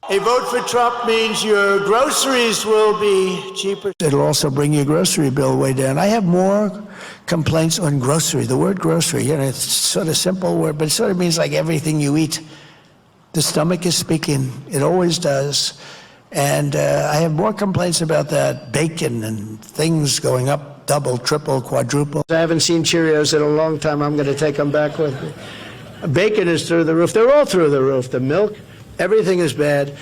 A vote for Trump means your groceries will be cheaper. It'll also bring your grocery bill way down. I have more complaints on grocery. The word grocery, it's sort of simple word, but it sort of means like everything you eat. The stomach is speaking. It always does. And I have more complaints about that bacon and things going up double, triple, quadruple. I haven't seen Cheerios in a long time. I'm going to take them back with me. Bacon is through the roof. They're all through the roof. The milk, everything is bad.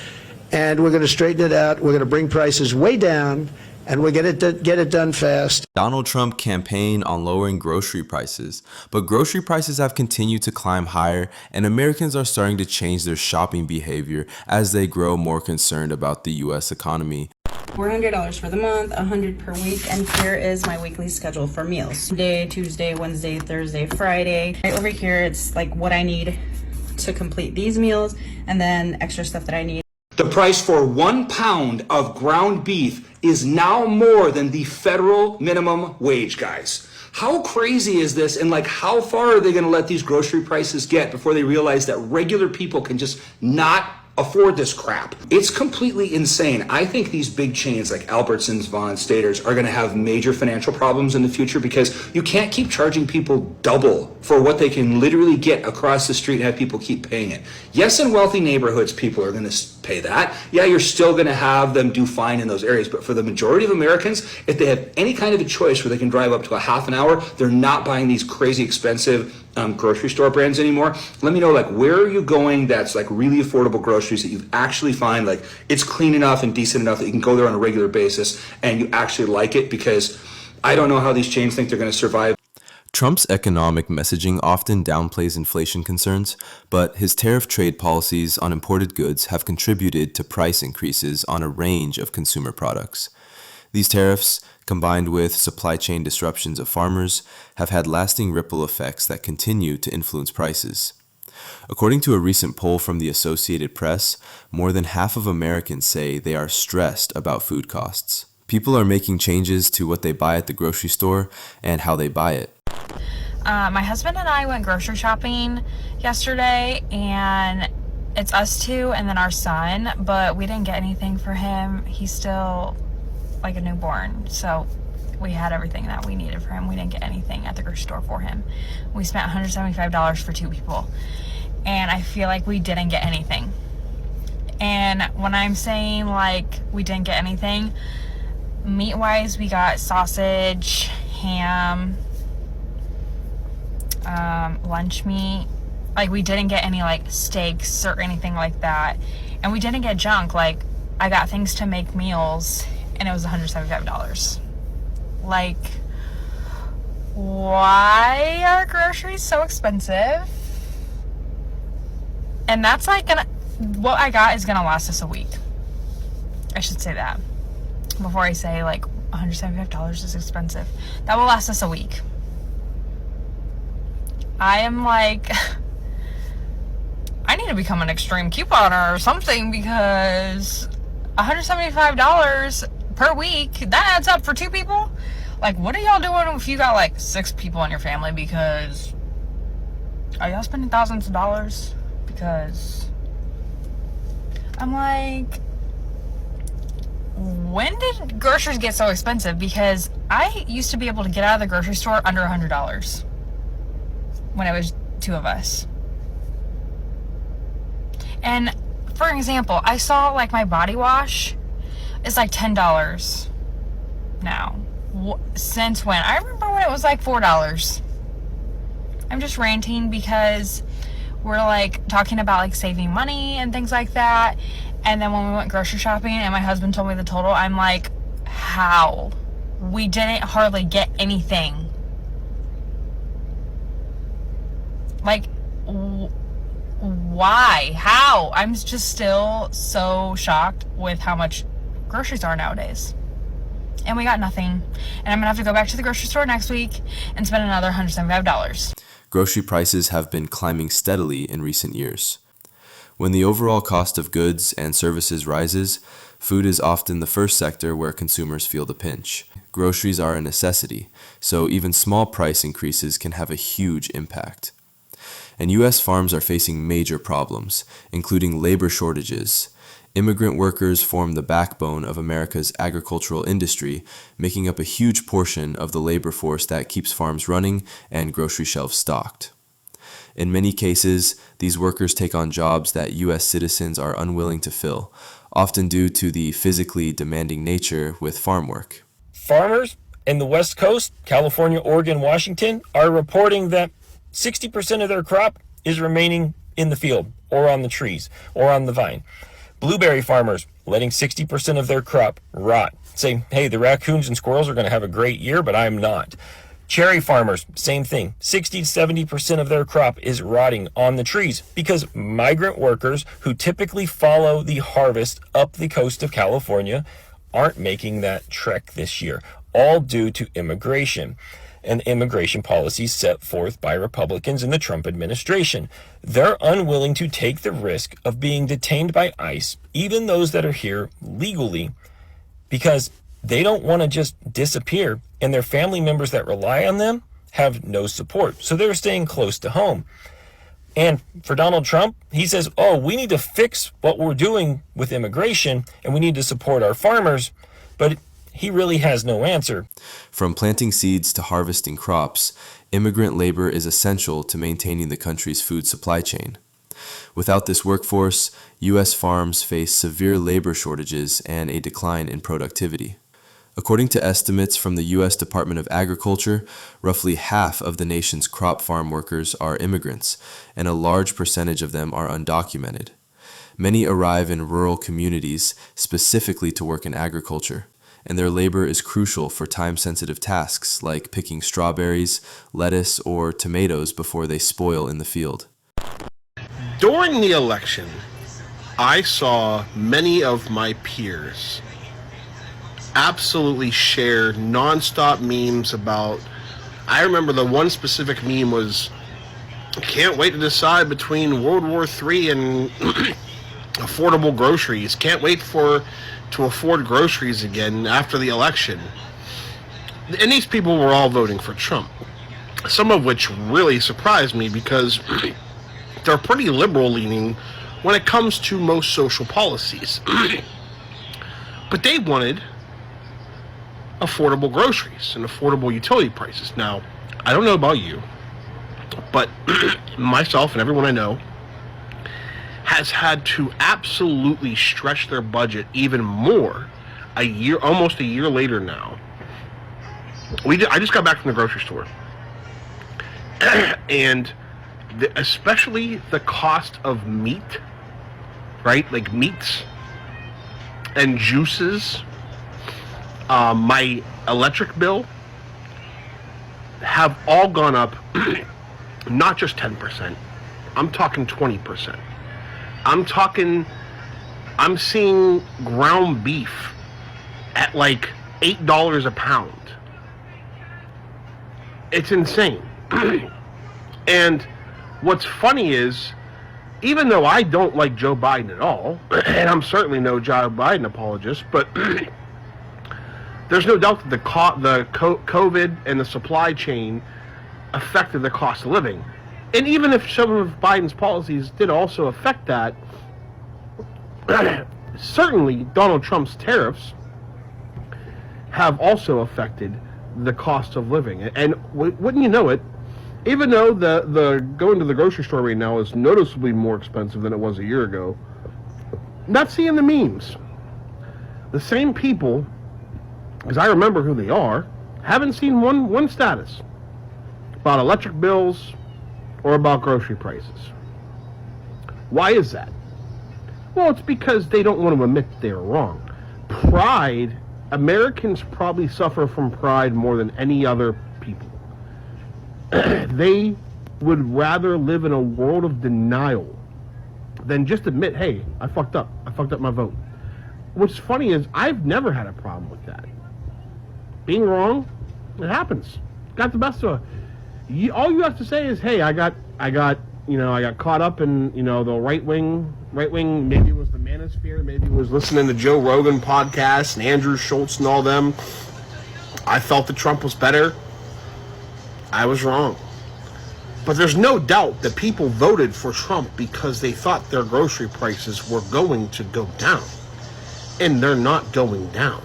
And we're going to straighten it out. We're going to bring prices way down, and we're going to get it done fast. Donald Trump campaigned on lowering grocery prices, but grocery prices have continued to climb higher, and Americans are starting to change their shopping behavior as they grow more concerned about the U.S. economy. $400 for the month, $100 per week, and here is my weekly schedule for meals. Monday, Tuesday, Wednesday, Thursday, Friday. Right over here, it's like what I need to complete these meals, and then extra stuff that I need. The price for 1 pound of ground beef is now more than the federal minimum wage, guys. How crazy is this? And how far are they going to let these grocery prices get before they realize that regular people can just not afford this crap? It's completely insane. I think these big chains like Albertsons, Vons, Staters are going to have major financial problems in the future because you can't keep charging people double for what they can literally get across the street and have people keep paying it. Yes, in wealthy neighborhoods, people are going to pay that. Yeah, you're still going to have them do fine in those areas. But for the majority of Americans, if they have any kind of a choice where they can drive up to a half an hour, they're not buying these crazy expensive grocery store brands anymore. Let me know, where are you going that's really affordable groceries that you actually find it's clean enough and decent enough that you can go there on a regular basis and you actually like it, because I don't know how these chains think they're going to survive. Trump's economic messaging often downplays inflation concerns, but his tariff trade policies on imported goods have contributed to price increases on a range of consumer products. These tariffs, combined with supply chain disruptions of farmers, have had lasting ripple effects that continue to influence prices. According to a recent poll from the Associated Press, more than half of Americans say they are stressed about food costs. People are making changes to what they buy at the grocery store and how they buy it. My husband and I went grocery shopping yesterday, and it's us two and then our son, but we didn't get anything for him. He's still like a newborn, so we had everything that we needed for him. We didn't get anything at the grocery store for him. We spent $175 for 2 people, and I feel like we didn't get anything. And when I'm saying we didn't get anything, meat wise, we got sausage, ham, lunch meat. We didn't get any steaks or anything like that, and we didn't get junk. I got things to make meals, and it was $175. Why are groceries so expensive? And that's what I got is gonna last us a week. I should say that before I say $175 is expensive. That will last us a week. I am I need to become an extreme couponer or something, because $175 per week, that adds up for 2 people. What are y'all doing if you got 6 people in your family? Because are y'all spending thousands of dollars? Because I'm when did groceries get so expensive? Because I used to be able to get out of the grocery store under $100 when it was 2 of us. And for example, I saw my body wash is $10 now. Since when? I remember when it was $4. I'm just ranting because we're talking about saving money and things like that. And then when we went grocery shopping and my husband told me the total, I'm how? We didn't hardly get anything. Why? How? I'm just still so shocked with how much groceries are nowadays. And we got nothing. And I'm gonna have to go back to the grocery store next week and spend another $175. Grocery prices have been climbing steadily in recent years. When the overall cost of goods and services rises, food is often the first sector where consumers feel the pinch. Groceries are a necessity, so even small price increases can have a huge impact. And U.S. farms are facing major problems, including labor shortages, Immigrant workers form the backbone of America's agricultural industry, making up a huge portion of the labor force that keeps farms running and grocery shelves stocked. In many cases, these workers take on jobs that U.S. citizens are unwilling to fill, often due to the physically demanding nature with farm work. Farmers in the West Coast, California, Oregon, Washington, are reporting that 60% of their crop is remaining in the field or on the trees or on the vine. Blueberry farmers letting 60% of their crop rot, saying, hey, the raccoons and squirrels are going to have a great year, but I'm not. Cherry farmers, same thing. 60 to 70% of their crop is rotting on the trees because migrant workers who typically follow the harvest up the coast of California aren't making that trek this year, all due to immigration and immigration policies set forth by Republicans in the Trump administration. They're unwilling to take the risk of being detained by ICE, even those that are here legally, because they don't want to just disappear, and their family members that rely on them have no support. So they're staying close to home. And for Donald Trump, he says, oh, we need to fix what we're doing with immigration, and we need to support our farmers, but he really has no answer. From planting seeds to harvesting crops, immigrant labor is essential to maintaining the country's food supply chain. Without this workforce, U.S. farms face severe labor shortages and a decline in productivity. According to estimates from the U.S. Department of Agriculture, roughly half of the nation's crop farm workers are immigrants, and a large percentage of them are undocumented. Many arrive in rural communities specifically to work in agriculture, and their labor is crucial for time-sensitive tasks like picking strawberries, lettuce, or tomatoes before they spoil in the field. During the election, I saw many of my peers absolutely share nonstop memes about, I remember the one specific meme was, can't wait to decide between World War III and affordable groceries. Can't wait to afford groceries again after the election. And these people were all voting for Trump. Some of which really surprised me because they're pretty liberal leaning when it comes to most social policies. But they wanted affordable groceries and affordable utility prices. Now, I don't know about you, but myself and everyone I know has had to absolutely stretch their budget even more almost a year later now. I just got back from the grocery store, and especially the cost of meat, right? Like meats and juices, my electric bill have all gone up, not just 10%, I'm talking 20%. I'm seeing ground beef at like $8 a pound. It's insane. And what's funny is, even though I don't like Joe Biden at all, and I'm certainly no Joe Biden apologist, but there's no doubt that the COVID and the supply chain affected the cost of living. And even if some of Biden's policies did also affect that, certainly Donald Trump's tariffs have also affected the cost of living. And wouldn't you know it, even though the going to the grocery store right now is noticeably more expensive than it was a year ago, not seeing the memes. The same people, because I remember who they are, haven't seen one status about electric bills or about grocery prices. Why is that? Well, it's because they don't want to admit they're wrong. Pride, Americans probably suffer from pride more than any other people. They would rather live in a world of denial than just admit, hey, I fucked up. I fucked up my vote. What's funny is I've never had a problem with that. Being wrong, it happens. Got the best of it. All you have to say is, hey, I got caught up in, the right wing, maybe it was the manosphere, maybe it was listening to Joe Rogan podcasts and Andrew Schultz and all them. I felt that Trump was better. I was wrong. But there's no doubt that people voted for Trump because they thought their grocery prices were going to go down. And they're not going down.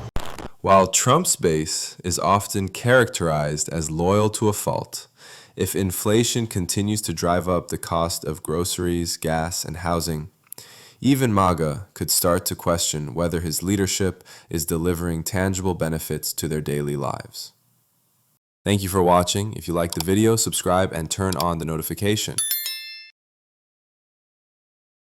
While Trump's base is often characterized as loyal to a fault, if inflation continues to drive up the cost of groceries, gas, and housing, even MAGA could start to question whether his leadership is delivering tangible benefits to their daily lives. Thank you for watching. If you liked the video, subscribe and turn on the notification.